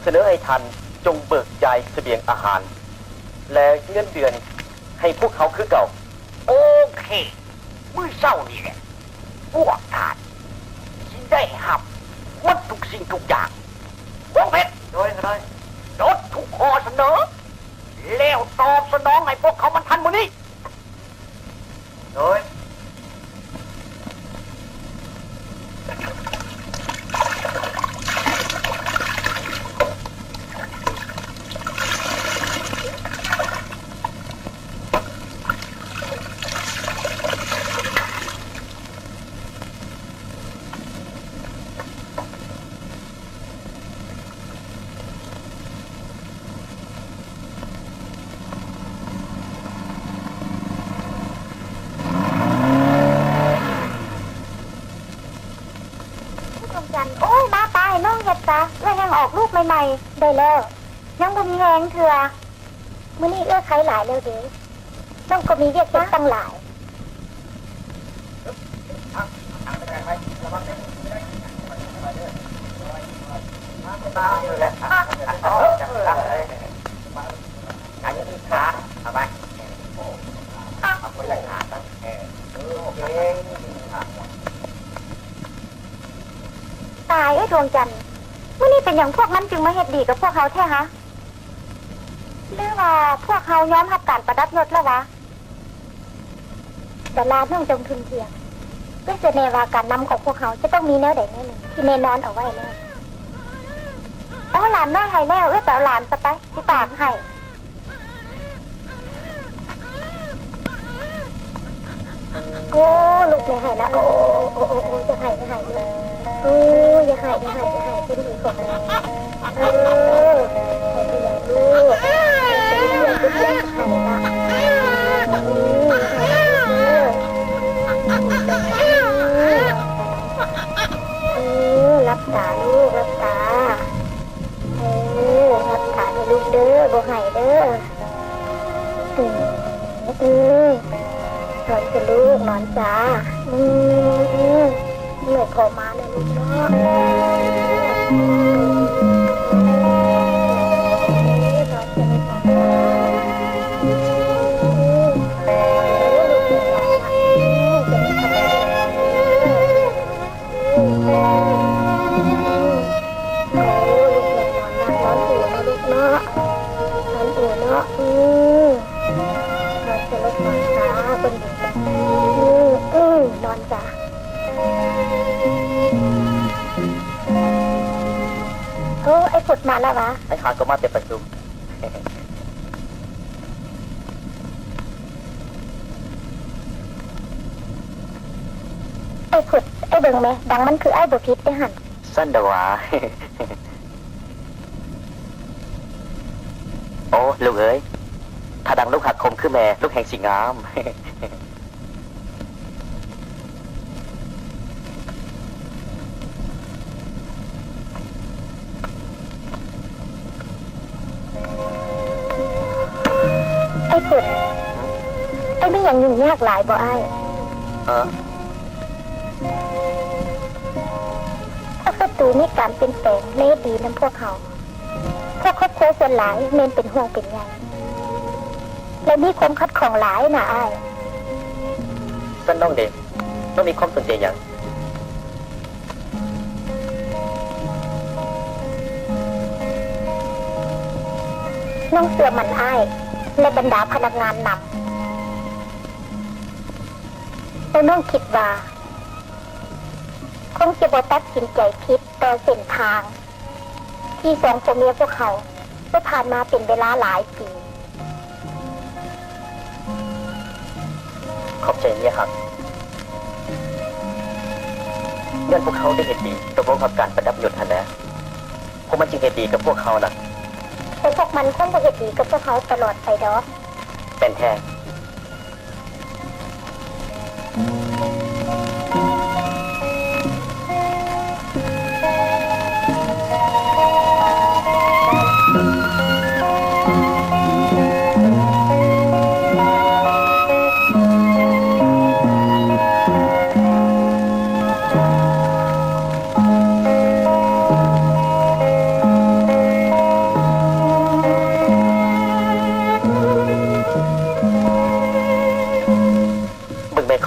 เสนอให้ท่านจงเบิกจ่ายเสบียงอาหารและเงินเดือนให้พวกเขาคือเก่าโอเคมื้อเช้านี่แหละพวกท่านสิได้หับวัดทุกสิ่งทุกอย่างพวกเพชรโดยจดทุกข้อเสนอแล้วตอบสนองให้พวกเขามันทันมื้อนี้โดยโอ้ยมาตายน้องเห็ดซะเอื้อยังออกลูกใหม่ๆได้แล้วยังบ่มีแรงเถื่อมื้อนี้เอื้อไขหลายแล้วเด้น้องก็มีเรียกเฮ็ดตั้งหลายตายไอ้ดวงจันทร์มื้อนี้เป็นอย่างพวกมันจึงมาเฮ็ดดีกับพวกเขาแท้ฮะหรือว่าพวกเขายอมรับการประดับยศแล้ววะแต่ลาน้องจงทุนเทียงเพื่อจะแนว่าการนำของพวกเขาจะต้องมีแนวใดแนวหนึ่งที่แน่นอนเอาไว้แล้วเอาหลานน้อยให้แล้วแต่เอาหลานสไปที่ปากให้โอ้ลูกอย่าให้นะโอ้อย่าให้เลยโอ้อย่าให้เป็นดีของเราให้เป็นอย่างลูกเป็นเรื่องให้ละรับตาลูกรับตารับตาให้ลูกเด้อบ่ให้เด้อนอนจะลูกนอนจ้าเหนื่อยขอมาเลยลูกเนาะนอนจ้ะโอ้ไอ้ฝุดมาแล้ววะไอ้ขาก็มาเต็มประชุมไอ้ฝุดไอ้เบิ่งไหมดังมันคือไอ้บุพิษได้หันสั้นดาวาโอ้ลูกเอ้ยถ้าดังลูกหักคมคือแม่ลูกแห่งสีงามไอ้ฝุดไอ้ไม่ยังยุ่งยากหลายบ่ไอ้ถ้าประตูมีการเป็นแปลงเล่ดีนั่นพวกเขาพวกครอบครัวส่วนหลายเมนเป็นห่วงเป็นใยและมีความคัดของหลายนะไอ้สั้นน้องเด็กต้องมีความสนใจอย่างน้องเสือมันไอ้และบรรดาพนักงานนำแล้วน้องคิดว่าคงจะบ่ตัดสินใจผิดต่อเส้นทางที่สองผัวเมียพวกเขาได้ผ่านมาเป็นเวลาหลายปีขอบใจเนี่ยครับเงื่อนพวกเขาได้เห็นดีตกลงกับการประดับยศทันแล้วพวกมันจึงเห็นดีกับพวกเขานะแต่พวกมันคงจะเห็นดีกับพวกเขาตลอดไปดอกเป็นแท้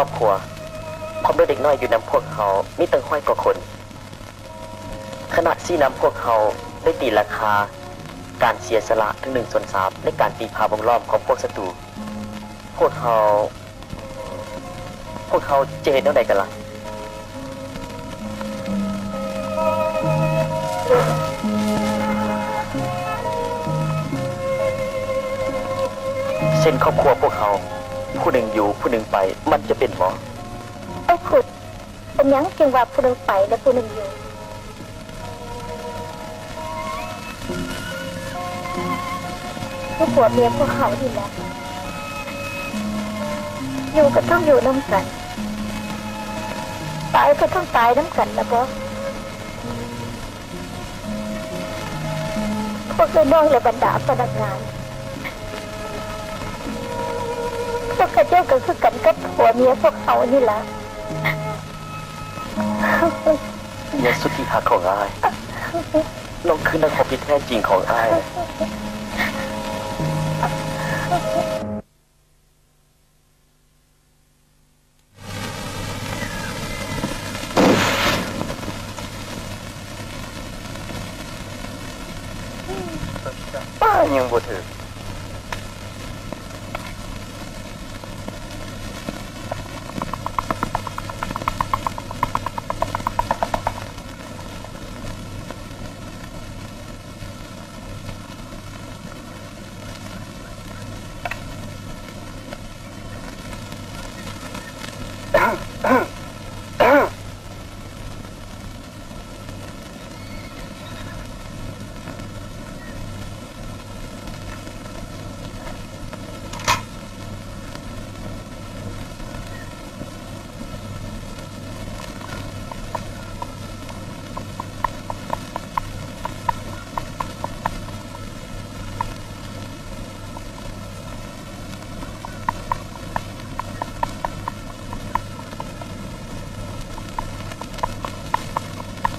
อบครัวผมเป็นเด็กน้อยอยู่นำพวกเขามีตั้งห้อยกว่าคน ขณะที่นำพวกเขาได้ตีราคาการเสียสละถึง1/3ในการตีพาวงล้อมของพวกศัตรูพวกเขาจะเห็นเท่าใดกันล่ะเส้นครอบครัวพวกเขาผู้หนึ่งอยู่ผู้หนึ่งไปมันจะเป็นหมอ ไอ้ขุดเป็นยังจึงว่าผู้หนึ่งไปและผู้หนึ่งอยู่พวกผัวเมียพวกเขาดีแล้วอยู่ก็ต้องอยู่น้ำกันตายก็ต้องตายน้ำกันนะบอพวกน้องและบรรดาพนักงานพวกกระเจ้าก็คือกันกับผัวเมียพวกเขานี่แหละ เมียสุดที่หักของอายน้องคือนักรบที่แท้จริงของอายป้ายังบ่ถือ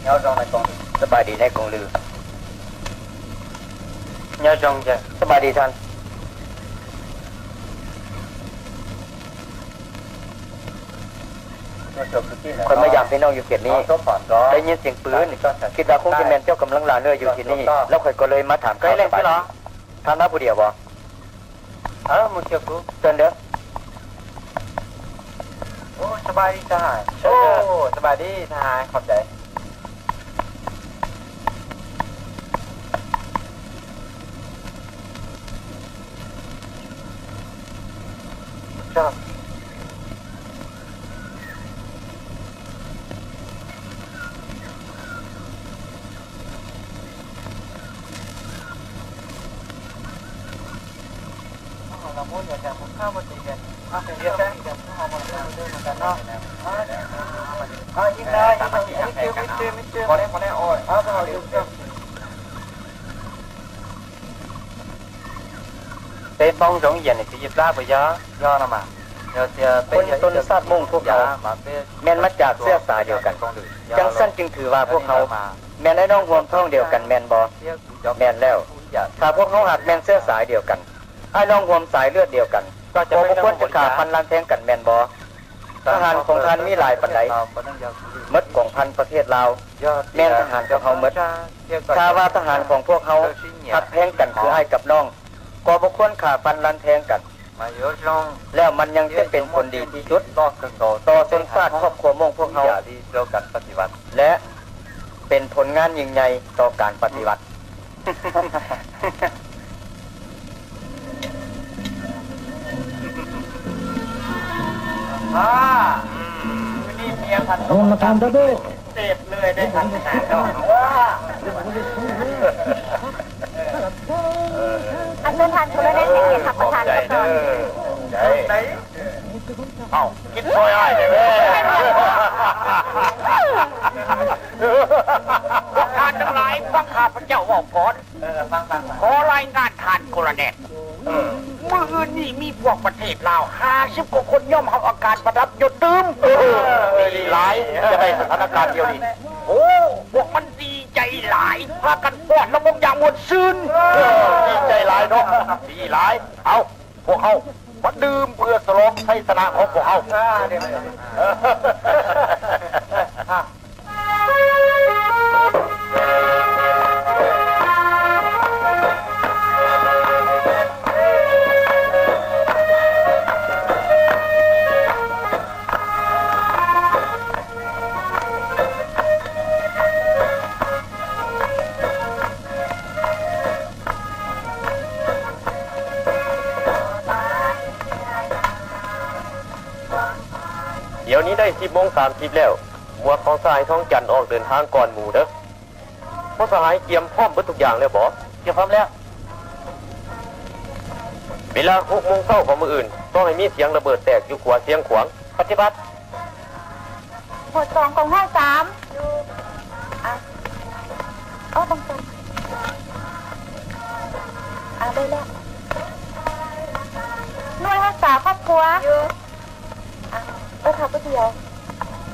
nhớ trong này conสบายดีในกองลือ nhớ trongจะสบายดีท่านคนมายามพี่น้องอยู่เขตนี้ได้ยินเสียงปืนคิดว่าคงจะแมนเจ้ากำลังลาเนื้ออยู่ที่นี่แล้วข่อยก็เลยมาถามข่าวสบายดีท่านรับผู้เดียวบ่มุเชียกูเตือนเด้อโอ้สบายดีทหารโอ้สบายดีทหารขอบใจชอบเราพูดอย่างผมข้าวมาตีกันเป็นเรื่องที่แบบเอามาเล่นด้วยเหมือนกันเนาะยิงได้ยิงได้ไม่เชื่อมาแล้วโอ้ยเราอยู่กันเป็นบ้องสองอย่างนี่คือยิบลาไปย่อนะมาคนต้นซาดมุ่งพวกเขาแม่นมาจากเสื้อสายเดียวกันจังสั้นจึงถือว่าพวกเขาแม่นได้น้องห่วงท้องเดียวกันแม่นบอแม่นแล้วถ้าพวกเขาหักแม่นเสื้อสายเดียวกันไอ้น้องห่วงสายเลือดเดียวกันก็จะไม่ควรจะขาพันล้านแทงกันแม่นบอทหารของท่านมีหลายปัจจัยมดของพันประเทศลาวแม่นทหารของเขามดถ้าว่าทหารของพวกเขาทัดแทงกันคือไอ้กับน้องก็บ่ควรขาพันล้านแทงกันแล้วมันยังจะเป็นผลดีที่สุดต่อเส้นฟาดครอบครัวม่งพวกเขาและเป็นผลงานยิ่งใหญ่ต่อการปฏิบัตินี่เมียพันธุ์มาทำด้วยเสพเลยได้ทันขนาดนั้นอันเดินทางคนละได้เสียงขับประธานกับตอนเอ้าคิดซอยอ้ายเลยทานทั้งหลายฟังข้าพเจ้าบอกก่อนขอรายงานทานกระเด็ดเมื่อคืนนี้มีพวกประเทศลาว50 กว่าคนย่อมเอาอาการประดับยศตื้มดีหลายจะไปสถานการณ์เดียวนี้โอ้พวกมันดีใจหลายพากันป้อนระบบอย่างหมดซื่นดีใจหลายเนาะดีหลายเอาพวกเขา มาดื่มเพื่อฉลองชัยชนะของพวกเขาเดี๋ยวนี้ได้10:30แล้วหมวดของสหายท้องจันทร์ออกเดินทางก่อนหมู่เด้อเพราะสหายเตรียมพร้อมเบิดทุกอย่างแล้วบ่เตรียมพร้อมแล้วเวลา6 โมงเช้าของมื้ออื่นต้องให้มีเสียงระเบิดแตกอยู่ขวาเสียงขวางปฏิบัติ หมวด2กองห้า3อยู่ตรงได้แล้วหน่วยรักษาครอบครัวอยู่ค่ะก็เดียว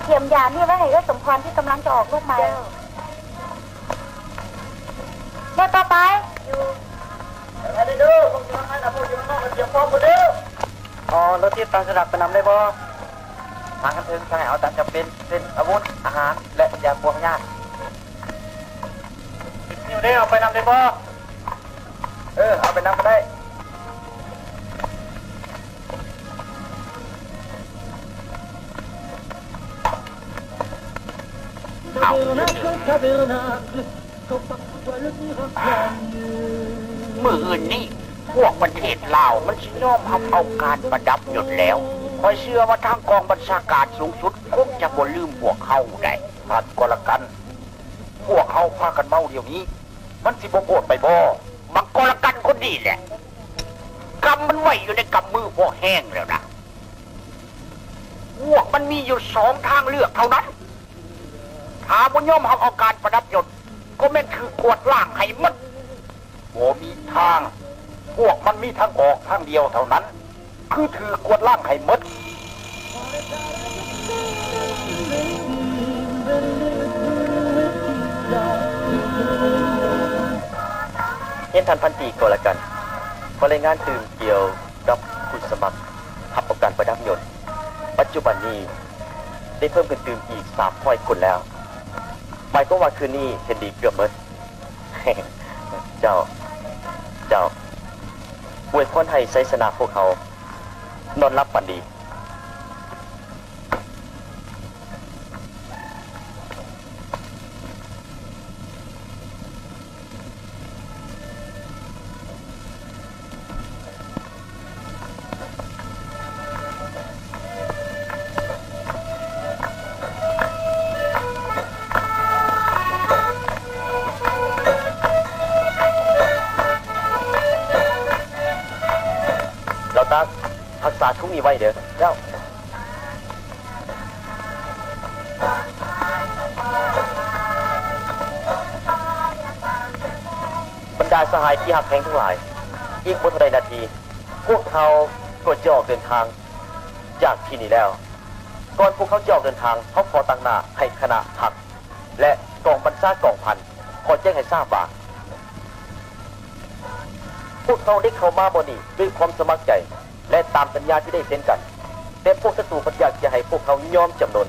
เทียมยานี่ไว้ให้ก็สมพรที่กำลังจะออกลูกใหม่เมื่อต่อไปอยู่รถที่ตังสลักไปนำได้บ่ทางกันถึงใช่เอาตามจำเป็นเช่นอาวุธอาหารและยาพวกญาตินี่ได้เอาไปนำได้บ่เอาไปนำก็ได้มืออื่นนี่พวกประเทศลาวมันสิยอมทำเอาการประดับยศแล้วคอยเชื่อว่าทางกองบัญชาการสูงสุดคงจะบ่ลืมพวกเขาได้พัดก็ละกันพวกเขาพากันเมาเดี๋ยวนี้มันสิบ่โกรธไปบ่บังก็ละกันคนนี้แหละกำมันไว้อยู่ในกำมือพอแห้งแล้วนะพวกมันมีอยู่2 ทางเลือกเท่านั้นถ้าบ่ยอมทำเอาการประดับยศก็แม่นคือกวดล่างให้มันโอ้มีทางพวกมันมีทางออกทางเดียวเท่านั้นคือถือกวดล่างให้หมด เห็นท่านพันตรีก็แล้วกันขอรายงานตื่นเกี่ยวกับผู้สมัครรับประกันประดับยศปัจจุบันนี้ได้เพิ่มขึ้นตื่นอีก300 คนแล้วหมายก็ว่าคืนนี้เห็นดีเกือบหมด เจ้าอวยพรให้ชัยชนะพวกเขานอนรับฝันดีรักษาทุกมีไว้เด้อเจ้าบรรดาสหายที่หักแพงทั้งหลายอีกบนใดนาทีพวกเขาก็จะออกเดินทางจากที่นี่แล้วก่อนพวกเขาจะออกเดินทางเขาขอตั้งหน้าให้คณะหักและกองบัญชากองพันขอแจ้งให้ทราบว่าพวกเขาได้เข้ามาบนนี้ด้วยความสมัครใจและตามสัญญาที่ได้เซ็นกันแต่พวกศัตรูก็อยากจะให้พวกเขายอมจำนน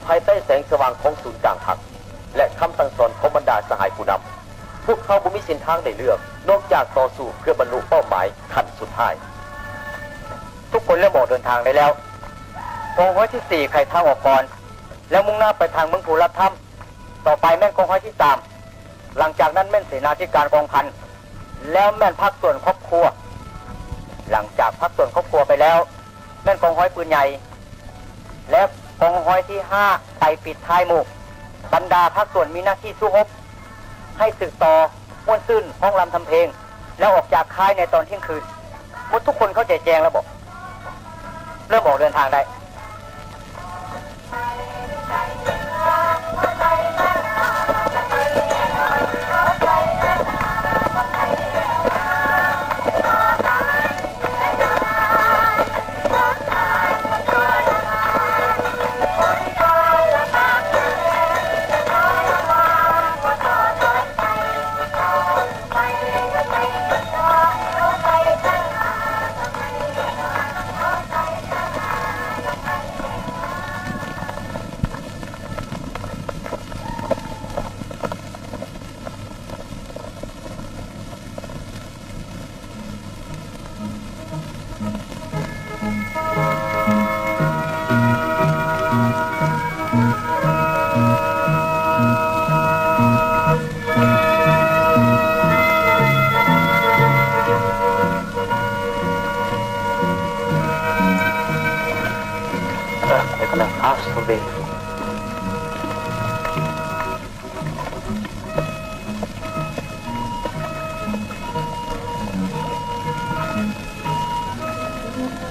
ภายใต้แสงสว่างของศูนย์กลางหักและคำสั่งสอนของบรรดาสหายผู้นำพวกเขาบ่มีเส้นทางได้เลือกนอกจากต่อสู้เพื่อบรรลุเป้าหมายขั้นสุดท้ายทุกคนเริ่มออกเดินทางได้แล้วกองร้อยที่4ใครทางออกก่อนแล้วมุ่งหน้าไปทางเมืองภูรัฐถ้ำต่อไปแม่นกองร้อยที่3หลังจากนั้นแม่นเสนาธิการกองพันแล้วแม่นภาคส่วนครอบครัวหลังจากพักส่วนครอบครัวไปแล้วแม่นกองร้อยปืนใหญ่และกองร้อยที่5ไปปิดท้ายหมู่บรรดาพักส่วนมีหน้าที่สู้รบให้ศึกต่อม้วนซื่นห้องรำทำเพลงแล้วออกจากค่ายในตอนเที่ยงคืนหมดทุกคนเข้าใจแจงแล้วบอกเริ่มออกเดินทางได้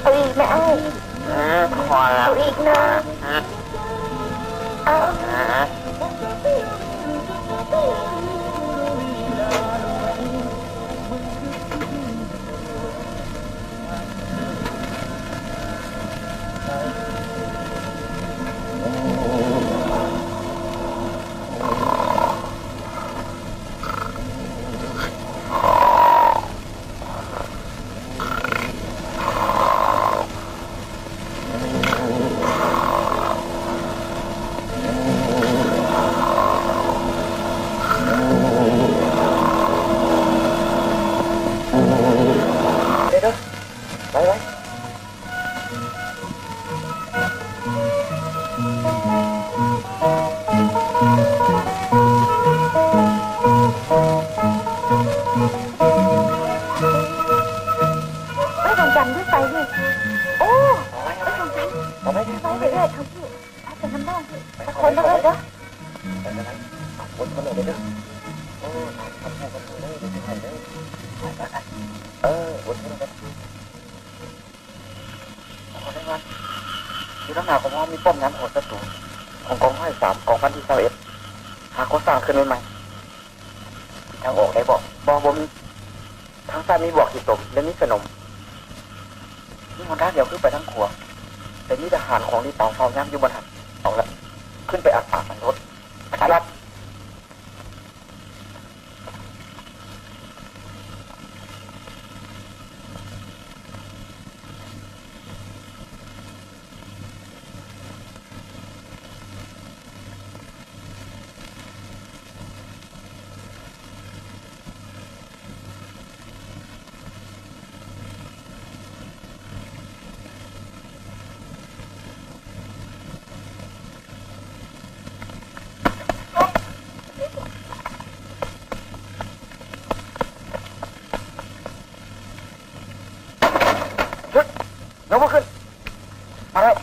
เอาอีกไหมเอา พอแล้ว เอาอีกนะเอา เด้อไปไว้ ไม่ต้องจำด้วยไปดิโอ้ไม่ต้องจำ เอาไว้ ไปเรื่อยๆทำพี่ถ้าเป็นน้ำน้องพี่ตะคนมาเลยเด้อ ไปกันนะวนคนเลยเด้อโอ้ทำให้กันเลยเดี๋ยวจะให้เด้อวนคนเลยเอาได้วันอยู่ด้านหน้าของพ่อมีป้อมยามโหดศัตรูของกองให้3กองพันที่21หาเขาสร้างขึ้นใหม่ทางออกได้บอกบ่มีทางซ้ายมีบอกขีดตมและมีสนมนี่คนด้านเดียวขึ้นไปทั้งขัวแต่นี่ทหารของที่เป่าเฝ้าย่ำอยู่บนหันเอาละขึ้นไปอัดปากมันรถครับยกมือขึ้นมาเลย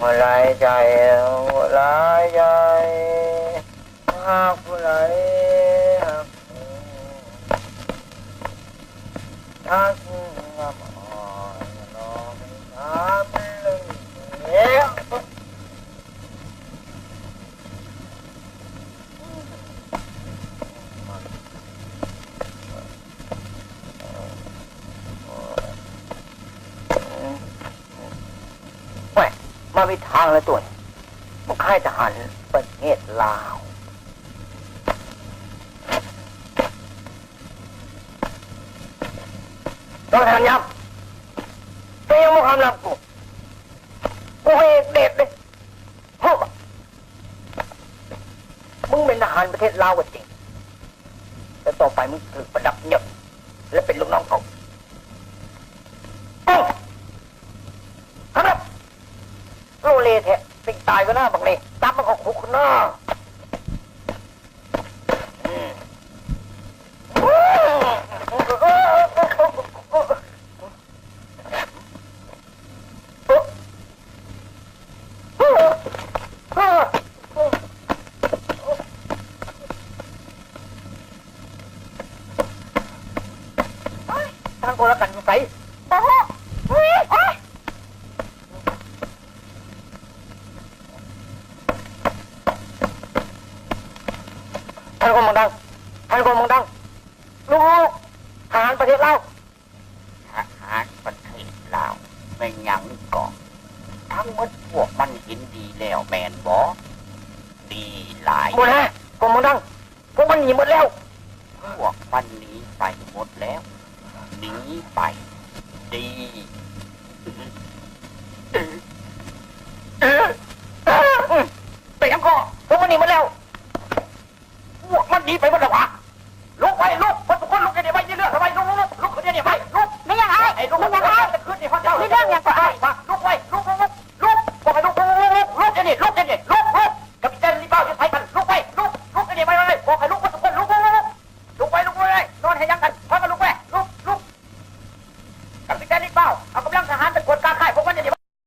อะไรใจอะไรใจหากผู้ใดหักถ้าคุณงามอ่อนน้องทำเลยเนี่ยมามีทางแล้วตัวนี้มันค่ายทหารประเทศลาวต้องทานยับเตี้ยมุขคำลับกูให้เด็ดเลยเฮ้ยมึงเป็นทหารประเทศลาวก็จริงแต่ต่อไปมึงถือประดับเงียบและเป็นลูกน้องเขาครับโลเลแท้ติงตายก็น่าบังเลยตามมันออกคุกหน้า ทั้งคนละกันอยู่ไส บ่ฮู้เฮ้ยเอ้ย ท่านคนมองดังท่านคนมองดังลูกทหารประเทศลาว ทหารประเทศลาวไม่หยังก่อนทั้งหมดพวกมันเห็นดีแล้วแมนบอดีหลาย หมดฮะคนมองดังพวกมันหนีหมดแล้ว พวกมันหนีไปหมดแล้วหนีไปดี